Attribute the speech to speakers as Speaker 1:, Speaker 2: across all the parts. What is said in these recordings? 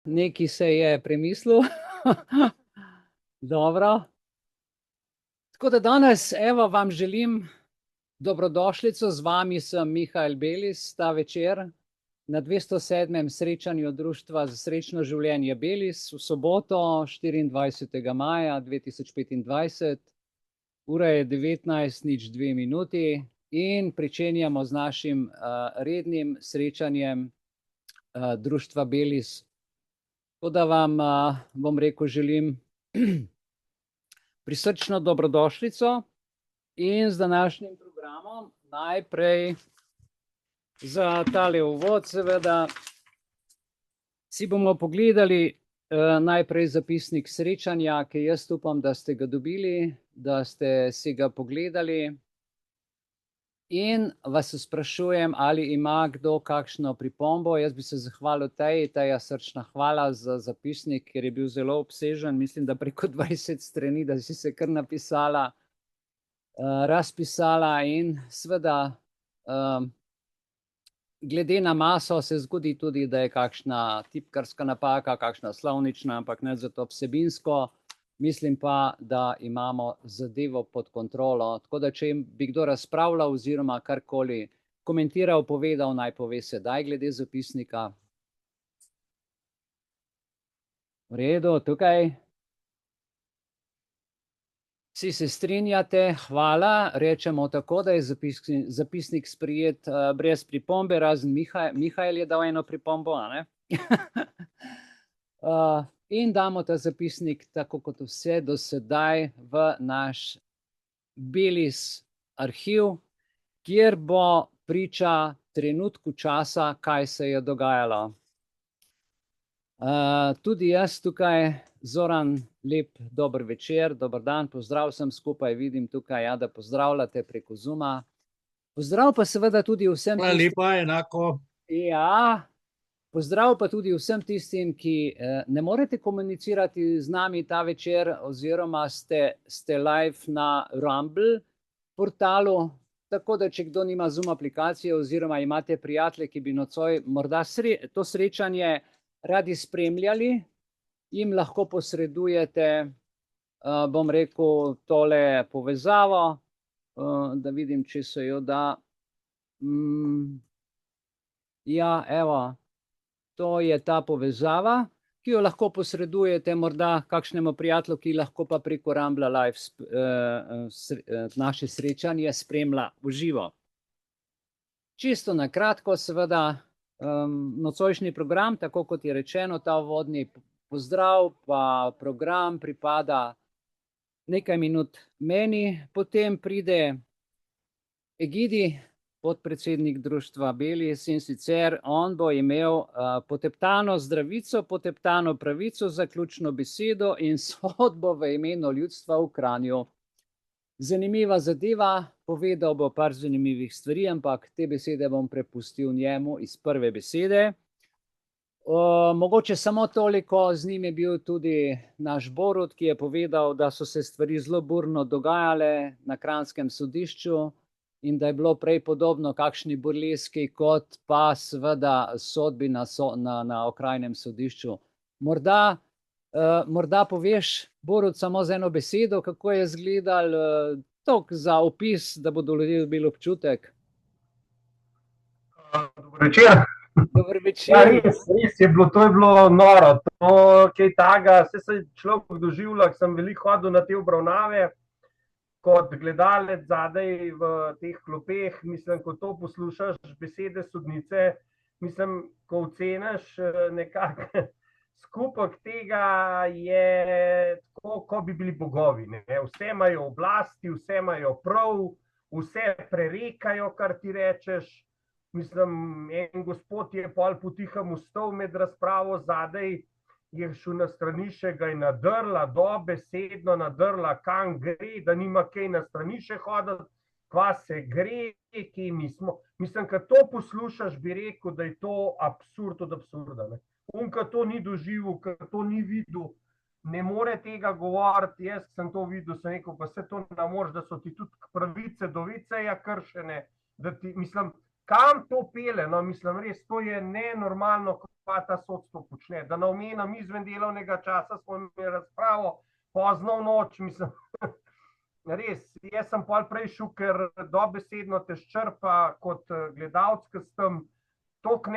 Speaker 1: Neki se je premislil. Dobro. Tako da danes, evo, vam želim dobrodošlico. Z vami sem Mihael Belis ta večer na 207. srečanju Društva za srečno življenje Belis v soboto, 24. maja 2025. Ura je 19:02 in pričenjamo z našim rednim srečanjem Društva Belis. Tako da vam, bom rekel, želim prisrčno dobrodošlico in z današnjim programom najprej za tale uvod seveda si bomo pogledali najprej zapisnik srečanja, ki jaz upam, da ste ga dobili, da ste si ga pogledali. In vas sprašujem, ali ima kdo kakšno pripombo. Jaz bi se zahvalil Teja, srčna hvala za zapisnik, ker je bil zelo obsežen, mislim, da preko 20 strani, da si se kar napisala, razpisala in seveda glede na maso se zgodi tudi, da je kakšna tipkarska napaka, kakšna slovnična, ampak ne zato vsebinsko. Mislim pa, da imamo zadevo pod kontrolo. Tako da, če bi kdo razpravljal oziroma karkoli komentiral, povedal, naj pove sedaj glede zapisnika. V redu, tukaj. Vsi se strinjate, hvala. Rečemo tako, da je zapisnik sprejet brez pripombe, razen Mihael je dal eno pripombo, a ne? In damo ta zapisnik, tako kot vse do sedaj, v naš Belis arhiv, kjer bo priča trenutku časa, kaj se je dogajalo. Tudi jaz tukaj, Zoran, lep dober večer, dober dan, pozdrav sem skupaj, vidim tukaj, ja, da pozdravljate preko Zooma. Pozdrav pa seveda tudi vsem
Speaker 2: tistim. Hvala lepa, enako.
Speaker 1: Ja, pozdrav pa tudi vsem tistim, ki ne morete komunicirati z nami ta večer oziroma ste live na Rumble portalu, tako da če kdo nima Zoom aplikacije oziroma imate prijatelje, ki bi nocoj morda to srečanje radi spremljali, jim lahko posredujete, bom rekel, tole povezavo, da vidim, če se jo da. Ja, evo. To je ta povezava, ki jo lahko posredujete morda kakšnemu prijatelju, ki lahko pa preko Rumble Live naše srečanje spremlja v živo. Čisto na kratko, seveda, nocojšnji program, tako kot je rečeno, ta uvodni pozdrav pa program pripada nekaj minut meni, potem pride Egidi, podpredsednik Društva Belis, in sicer on bo imel poteptano zdravico, poteptano pravico, zaključno besedo in sodbo v imenu ljudstva v Kranju. Zanimiva zadeva, povedal bo par zanimivih stvari, ampak te besede bom prepustil njemu iz prve besede. Mogoče samo toliko, z njim je bil tudi naš Borut, ki je povedal, da so se stvari zelo burno dogajale na Kranjskem sodišču, in da je bilo prej podobno kakšni burleski, kot pa seveda sodbi na okrajnem sodišču. Morda poveš, Borut, samo z eno besedo, kako je izgledal, toliko za opis, da bodo ljudje dobili občutek.
Speaker 2: Dober večer.
Speaker 1: Dober večer.
Speaker 2: Ja, res je bilo, to je bilo noro. To, kaj taga, vse se človek doživlja, sem veliko hodil na te obravnave, kot gledalec zadaj v teh klopeh, mislim, ko to poslušaš besede sodnice, mislim, ko oceniš nekako skupek tega, je tako, kot bi bili bogovi. Ne? Vse imajo oblasti, vse imajo prav, vse prerekajo, kar ti rečeš. Mislim, en gospod je pol potihom vstal med razpravo zadaj, je šel na stranišče, ga je nadrla, dobesedno nadrla, kam gre, da nima kaj na stranišče hoditi, kva se gre, ki mi smo. Mislim, kad to poslušaš, bi rekel, da je to absurd od absurda. Ne? Kad to ni doživel, kad to ni videl, ne more tega govoriti. Jaz sem to videl, sem rekel, pa se to ne moreš, da so ti tudi pravice do viceja kršene, da ti, mislim, kam to pele, no, mislim, res, to je nenormalno, ta sodstvo počne. Da ne omenim izven delovnega časa, smo imeli razpravo pozno v noč, mislim, res, jaz sem pol prej šel, ker dobesedno te ščrpa kot gledalec, ker sem toliko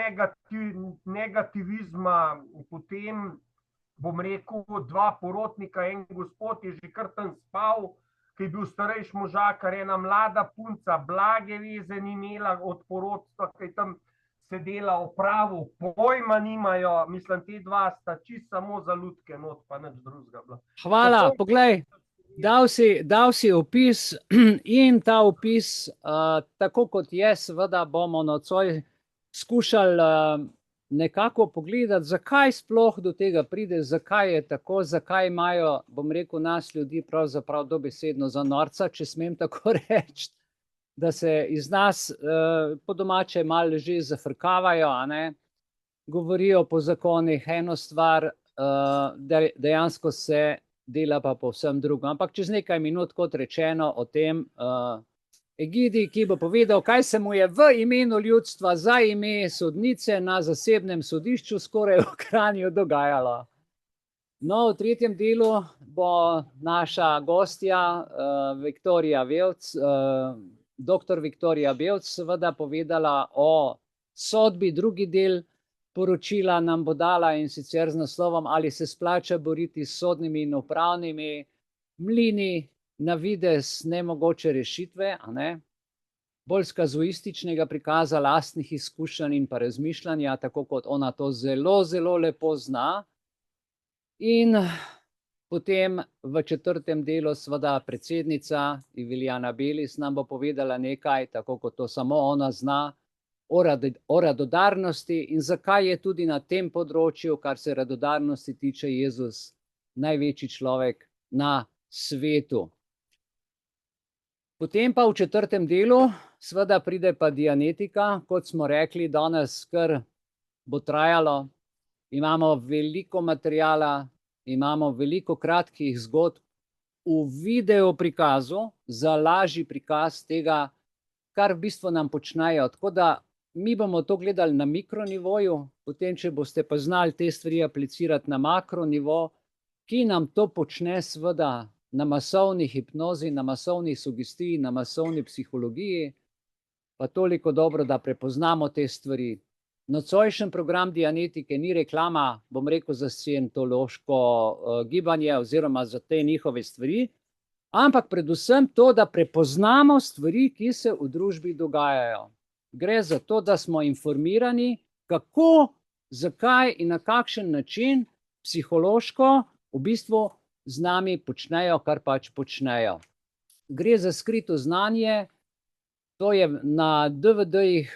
Speaker 2: negativizma, potem bom rekel, dva porotnika, en gospod je že kar tam spal, ki je bil starejši možakar, ena mlada punca, blage veze ni imela od porotstva, ki je tam sedela v pravu, pojma nimajo, mislim, te dva sta čisto samo za lutke not, pa nič drugega bila.
Speaker 1: Hvala, poglej, dal si opis in ta opis, tako kot je, seveda bomo nocoj skušali nekako pogledati, zakaj sploh do tega pride, zakaj je tako, zakaj imajo, bom rekel, nas ljudi pravzaprav dobesedno za norca, če smem tako reči, da se iz nas po domače malo že zafrkavajo, a ne, govorijo po zakonih eno stvar, dejansko se dela pa povsem drugo. Ampak čez nekaj minut, kot rečeno, o tem Egidi, ki bo povedal, kaj se mu je v imenu ljudstva za ime sodnice na zasebnem sodišču skoraj v Kranju dogajalo. No, v tretjem delu bo naša gostja Viktorija Belc, doktor Viktorija Belc, seveda povedala o sodbi. Drugi del poročila nam bo dala, in sicer z naslovom Ali se splača boriti s sodnimi in upravnimi mlini na videz nemogoče rešitve, a ne? Bolj s kazuističnega prikaza lastnih izkušenj in pa razmišljanja, tako kot ona to zelo, zelo lepo zna. In potem v četrtem delu seveda predsednica Ivilijana Belis nam bo povedala nekaj, tako kot to samo ona zna, o radodarnosti in zakaj je tudi na tem področju, kar se radodarnosti tiče, Jezus največji človek na svetu. Potem pa v četrtem delu seveda pride pa dianetika, kot smo rekli, danes kar bo trajalo. Imamo veliko materijala, imamo veliko kratkih zgodb v video prikazu za lažji prikaz tega, kar v bistvu nam počnejo. Tako da mi bomo to gledali na mikronivoju, potem, če boste pa znali te stvari aplicirati na makronivo, ki nam to počne seveda na masovni hipnozi, na masovni sugestiji, na masovni psihologiji, pa toliko dobro, da prepoznamo te stvari. Nocojšen program dianetike ni reklama, bom rekel, za scientološko gibanje oziroma za te njihove stvari, ampak predvsem to, da prepoznamo stvari, ki se v družbi dogajajo. Gre za to, da smo informirani, kako, zakaj in na kakšen način psihološko v bistvu z nami počnejo, kar pač počnejo. Gre za skrito znanje, to je na DVD-jih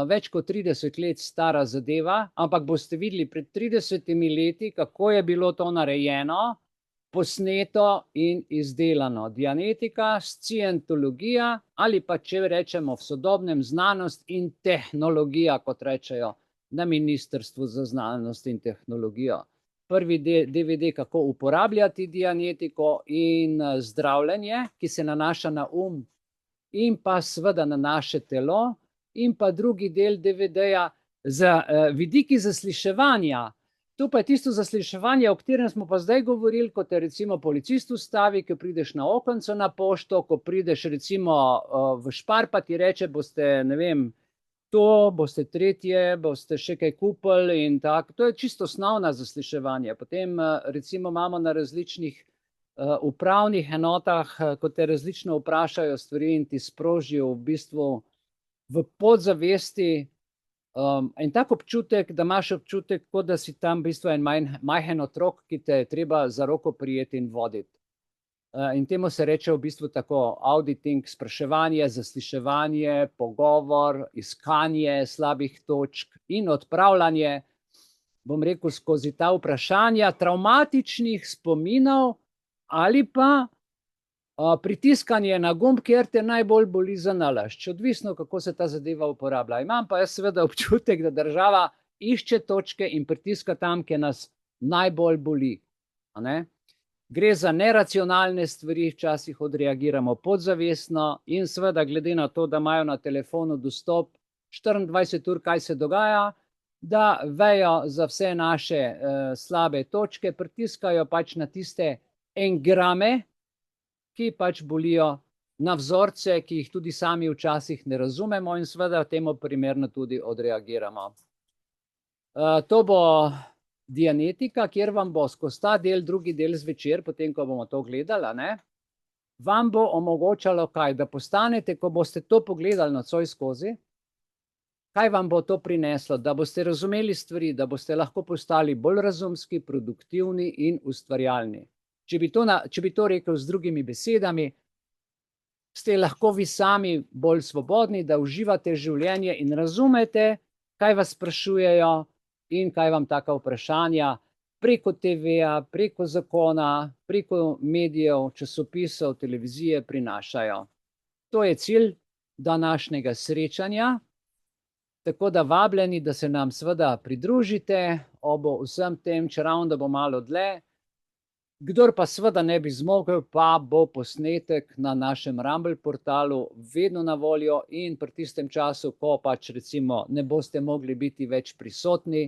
Speaker 1: več kot 30 let stara zadeva, ampak boste videli pred 30 leti, kako je bilo to narejeno, posneto in izdelano. Dianetika, scientologija ali pa, če rečemo v sodobnem, znanost in tehnologija, kot rečejo na Ministrstvu za znanost in tehnologijo. Prvi DVD, kako uporabljati dianetiko in zdravljenje, ki se nanaša na in pa seveda na naše telo, in pa drugi del DVD-ja za vidiki zasliševanja. Tu pa je tisto zasliševanje, o katerem smo pa zdaj govorili, kot je recimo policist ustavi, ko prideš na okenco na pošto, ko prideš recimo v Špar, pa ti reče, boste, ne vem, to, boste tretje, boste še kaj kupili in tako. To je čisto osnovna zasliševanje. Potem recimo imamo na različnih upravnih enotah, ko te različno vprašajo stvari in ti sprožijo v bistvu v podzavesti en tak občutek, da imaš občutek, kot da si tam v bistvu en majhen otrok, ki te je treba za roko prijeti in voditi. In temu se reče v bistvu tako auditing, spraševanje, zasliševanje, pogovor, iskanje slabih točk in odpravljanje, bom rekel, skozi ta vprašanja traumatičnih spominov ali pa pritiskanje na gumb, kjer te najbolj boli zanalašč. Odvisno, kako se ta zadeva uporablja. Imam pa jaz seveda občutek, da država išče točke in pritiska tam, kjer nas najbolj boli. A ne? Gre za neracionalne stvari, včasih odreagiramo podzavestno in seveda glede na to, da imajo na telefonu dostop 24 ur, kaj se dogaja, da vejo za vse naše slabe točke, pritiskajo pač na tiste engrame, ki pač bolijo, na vzorce, ki jih tudi sami včasih ne razumemo in seveda temu primerno tudi odreagiramo. To bo Dianetika, kjer vam bo skozi ta del, drugi del zvečer, potem ko bomo to gledali, ne, vam bo omogočalo kaj, da postanete, ko boste to pogledali nocoj skozi, kaj vam bo to prineslo, da boste razumeli stvari, da boste lahko postali bolj razumski, produktivni in ustvarjalni. Če bi to rekel z drugimi besedami, ste lahko vi sami bolj svobodni, da uživate življenje in razumete, kaj vas sprašujejo in kaj vam taka vprašanja preko TV-ja, preko zakona, preko medijev, časopisov, televizije prinašajo. To je cilj današnjega srečanja, tako da vabljeni, da se nam seveda pridružite ob vsem tem, čeravno da bo malo dlje. Kdor pa seveda ne bi zmogel, pa bo posnetek na našem Rumble portalu vedno na voljo in pri tistem času, ko pač recimo ne boste mogli biti več prisotni,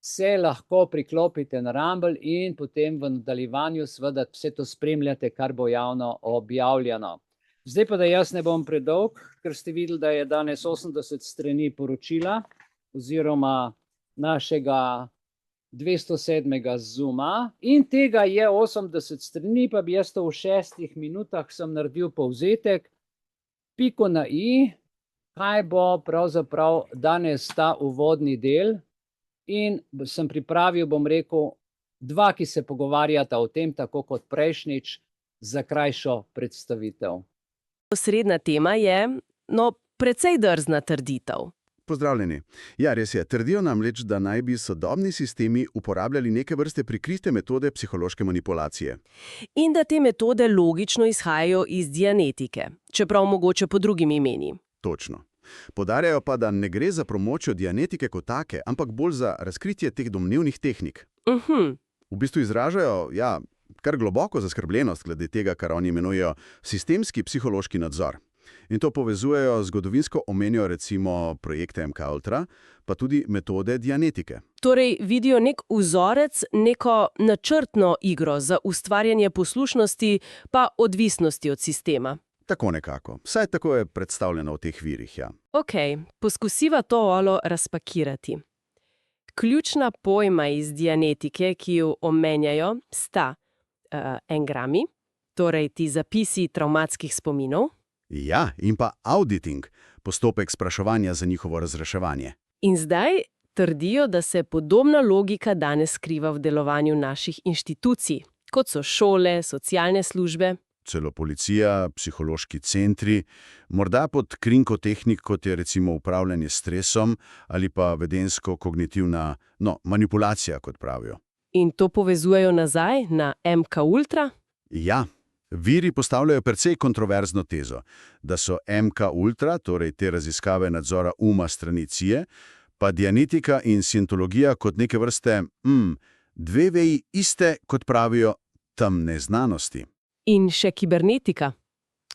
Speaker 1: se lahko priklopite na Rumble in potem v nadaljevanju seveda vse to spremljate, kar bo javno objavljeno. Zdaj pa, da jaz ne bom predolg, ker ste videli, da je danes 80 strani poročila oziroma našega 207. Zooma in tega je 80 strani, pa bi jaz to v 6 minutah sem naredil povzetek, piko na i, kaj bo pravzaprav danes ta uvodni del in sem pripravil, bom rekel, 2, ki se pogovarjata o tem, tako kot prejšnjič, za krajšo predstavitev.
Speaker 3: Osrednja tema je, precej drzna trditev.
Speaker 4: Pozdravljeni. Ja, res je. Trdijo namreč, da naj bi sodobni sistemi uporabljali neke vrste prikrite metode psihološke manipulacije.
Speaker 3: In da te metode logično izhajajo iz Dianetike, čeprav mogoče pod drugimi imeni.
Speaker 4: Točno. Poudarjajo pa, da ne gre za promocijo Dianetike kot take, ampak bolj za razkritje teh domnevnih tehnik. V bistvu izražajo, kar globoko zaskrbljenost glede tega, kar oni imenujejo sistemski psihološki nadzor. In to povezujejo zgodovinsko omenijo recimo projekte MKUltra, pa tudi metode Dianetike.
Speaker 3: Torej vidijo nek vzorec, neko načrtno igro za ustvarjanje poslušnosti pa odvisnosti od sistema.
Speaker 4: Tako nekako. Vsaj tako je predstavljeno v teh virih, ja.
Speaker 3: Ok, poskusiva to olo razpakirati. Ključna pojma iz Dianetike, ki jo omenjajo, sta engrami, torej ti zapisi travmatskih spominov.
Speaker 4: Ja, in pa auditing, postopek spraševanja za njihovo razreševanje.
Speaker 3: In zdaj trdijo, da se podobna logika danes skriva v delovanju naših inštitucij, kot so šole, socialne službe.
Speaker 4: Celo policija, psihološki centri, morda pod krinko tehnik, kot je recimo upravljanje s stresom ali pa vedensko-kognitivna manipulacija, kot pravijo.
Speaker 3: In to povezujejo nazaj na MKUltra?
Speaker 4: Ja. Viri postavljajo precej kontroverzno tezo, da so MKUltra, torej te raziskave nadzora uma strani CIA, pa Dianetika in Scientologija kot neke vrste, dve veji iste, kot pravijo, temne znanosti.
Speaker 3: In še kibernetika,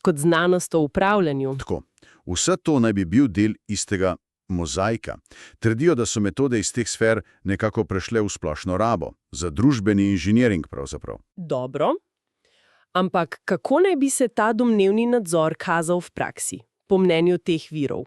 Speaker 3: kot znanost o upravljanju.
Speaker 4: Tako. Vse to naj bi bil del istega mozaika. Trdijo, da so metode iz teh sfer nekako prešle v splošno rabo, za družbeni inženiring pravzaprav.
Speaker 3: Dobro. Ampak kako naj bi se ta domnevni nadzor kazal v praksi, po mnenju teh virov?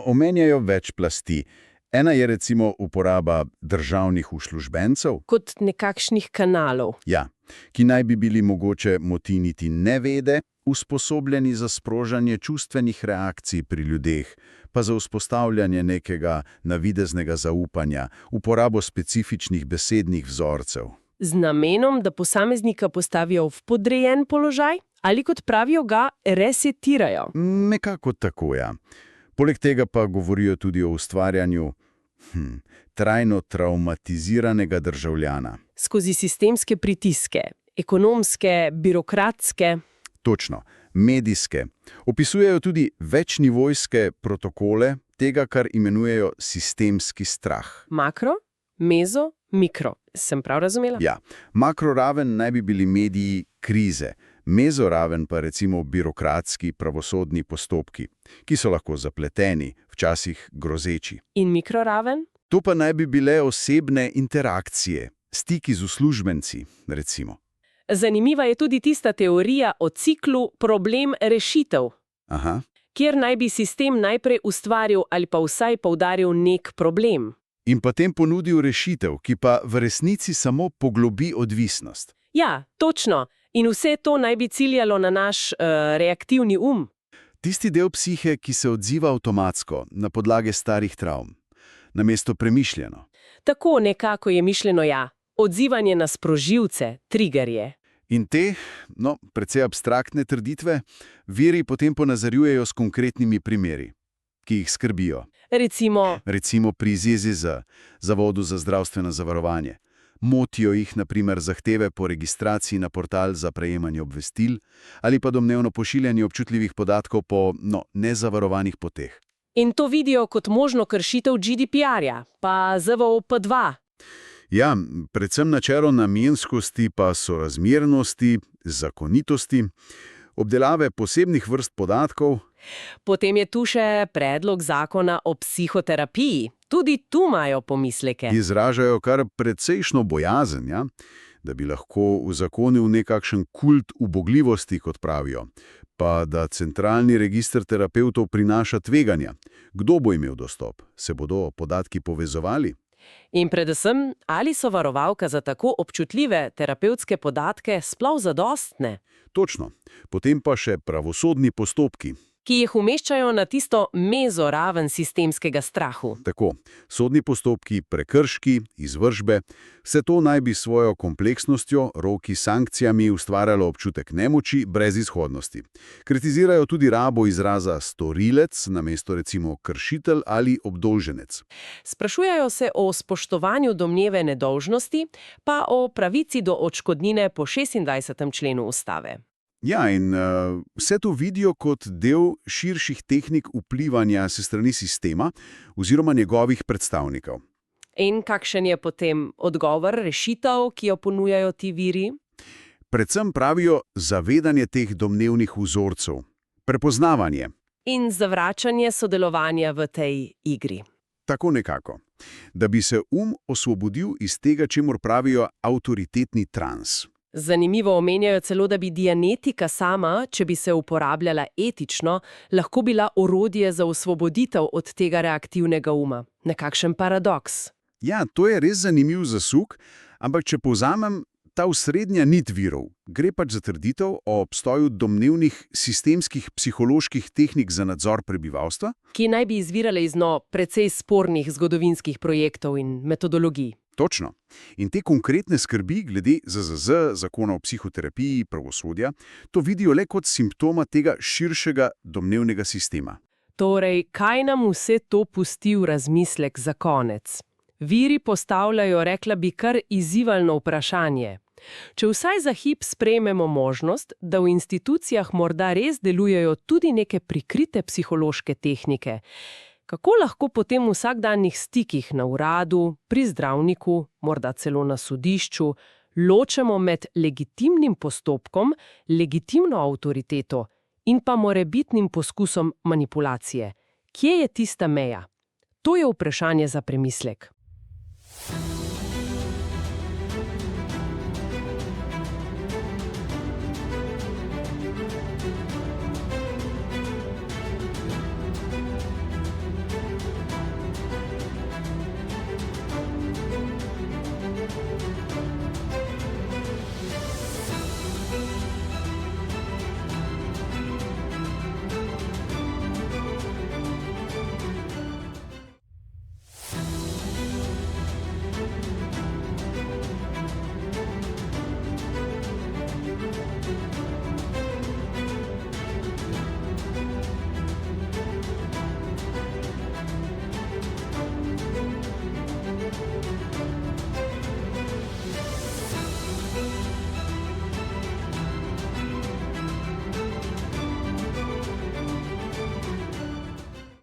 Speaker 4: Omenjajo več plasti. Ena je recimo uporaba državnih uslužbencev.
Speaker 3: Kot nekakšnih kanalov.
Speaker 4: Ja, ki naj bi bili mogoče motiniti nevede, usposobljeni za sprožanje čustvenih reakcij pri ljudeh, pa za vzpostavljanje nekega navideznega zaupanja, uporabo specifičnih besednih vzorcev.
Speaker 3: Z namenom, da posameznika postavijo v podrejen položaj ali, kot pravijo, ga resetirajo.
Speaker 4: Nekako tako, ja. Poleg tega pa govorijo tudi o ustvarjanju trajno travmatiziranega državljana.
Speaker 3: Skozi sistemske pritiske, ekonomske, birokratske.
Speaker 4: Točno, medijske. Opisujejo tudi večnivojske protokole tega, kar imenujejo sistemski strah.
Speaker 3: Makro, mezo, mikro. Sem prav razumela?
Speaker 4: Ja, makroraven naj bi bili mediji krize, mezoraven pa recimo birokratski pravosodni postopki, ki so lahko zapleteni, včasih grozeči.
Speaker 3: In mikroraven?
Speaker 4: To pa naj bi bile osebne interakcije, stiki z uslužbenci, recimo.
Speaker 3: Zanimiva je tudi tista teorija o ciklu problem-rešitev,
Speaker 4: Aha.
Speaker 3: kjer naj bi sistem najprej ustvaril ali pa vsaj poudaril nek problem.
Speaker 4: In potem ponudil rešitev, ki pa v resnici samo poglobi odvisnost.
Speaker 3: Ja, točno. In vse to naj bi ciljalo na naš reaktivni um.
Speaker 4: Tisti del psihe, ki se odziva avtomatsko, na podlagi starih travm, namesto premišljeno.
Speaker 3: Tako nekako je mišljeno, ja. Odzivanje na sprožilce, triggerje.
Speaker 4: In te, precej abstraktne trditve, viri potem ponazarjujejo s konkretnimi primeri, ki jih skrbijo. Recimo pri ZZZ, Zavodu za zdravstveno zavarovanje. Motijo jih, na primer, zahteve po registraciji na portal za prejemanje obvestil ali pa domnevno pošiljanje občutljivih podatkov po nezavarovanih poteh.
Speaker 3: In to vidijo kot možno kršitev GDPR-ja, pa ZVOP-2.
Speaker 4: Ja, predvsem načelo namenskosti pa sorazmernosti, zakonitosti, obdelave posebnih vrst podatkov.
Speaker 3: Potem je tu še predlog zakona o psihoterapiji. Tudi tu imajo pomisleke.
Speaker 4: Izražajo kar precejšno bojazen, ja? Da bi lahko uzakonil nekakšen kult ubogljivosti, kot pravijo, pa da centralni register terapevtov prinaša tveganja. Kdo bo imel dostop? Se bodo podatki povezovali?
Speaker 3: In predvsem, ali so varovalka za tako občutljive terapevtske podatke sploh zadostne?
Speaker 4: Točno. Potem pa še pravosodni postopki,
Speaker 3: ki jih umeščajo na tisto mezoraven sistemskega strahu.
Speaker 4: Tako, sodni postopki, prekrški, izvršbe, vse to naj bi svojo kompleksnostjo, roki, sankcijami ustvarjalo občutek nemoči, brezizhodnosti. Kritizirajo tudi rabo izraza storilec, namesto recimo kršitelj ali obdolženec.
Speaker 3: Sprašujejo se o spoštovanju domneve nedolžnosti, pa o pravici do odškodnine po 26. členu ustave.
Speaker 4: Ja, in vse to vidijo kot del širših tehnik vplivanja se strani sistema oziroma njegovih predstavnikov.
Speaker 3: In kakšen je potem odgovor, rešitev, ki jo ponujajo ti viri?
Speaker 4: Predvsem pravijo zavedanje teh domnevnih vzorcev, prepoznavanje.
Speaker 3: In zavračanje sodelovanja v tej igri.
Speaker 4: Tako nekako. Da bi se osvobodil iz tega, čemur pravijo avtoritetni trans.
Speaker 3: Zanimivo omenjajo celo, da bi dianetika sama, če bi se uporabljala etično, lahko bila orodje za osvoboditev od tega reaktivnega uma. Nekakšen paradoks.
Speaker 4: Ja, to je res zanimiv zasuk, ampak če povzamem, ta osrednja nit virov gre pač za trditev o obstoju domnevnih sistemskih psiholoških tehnik za nadzor prebivalstva,
Speaker 3: ki naj bi izvirale iz precej spornih zgodovinskih projektov in metodologij.
Speaker 4: Točno. In te konkretne skrbi glede ZZZ, zakona o psihoterapiji, pravosodja, to vidijo le kot simptoma tega širšega domnevnega sistema.
Speaker 3: Torej, kaj nam vse to pusti v razmislek za konec? Viri postavljajo, rekla bi, kar izzivalno vprašanje. Če vsaj za hip sprejmemo možnost, da v institucijah morda res delujejo tudi neke prikrite psihološke tehnike, kako lahko potem v vsakdanjih stikih na uradu, pri zdravniku, morda celo na sodišču, ločemo med legitimnim postopkom, legitimno avtoriteto in pa morebitnim poskusom manipulacije? Kje je tista meja? To je vprašanje za premislek.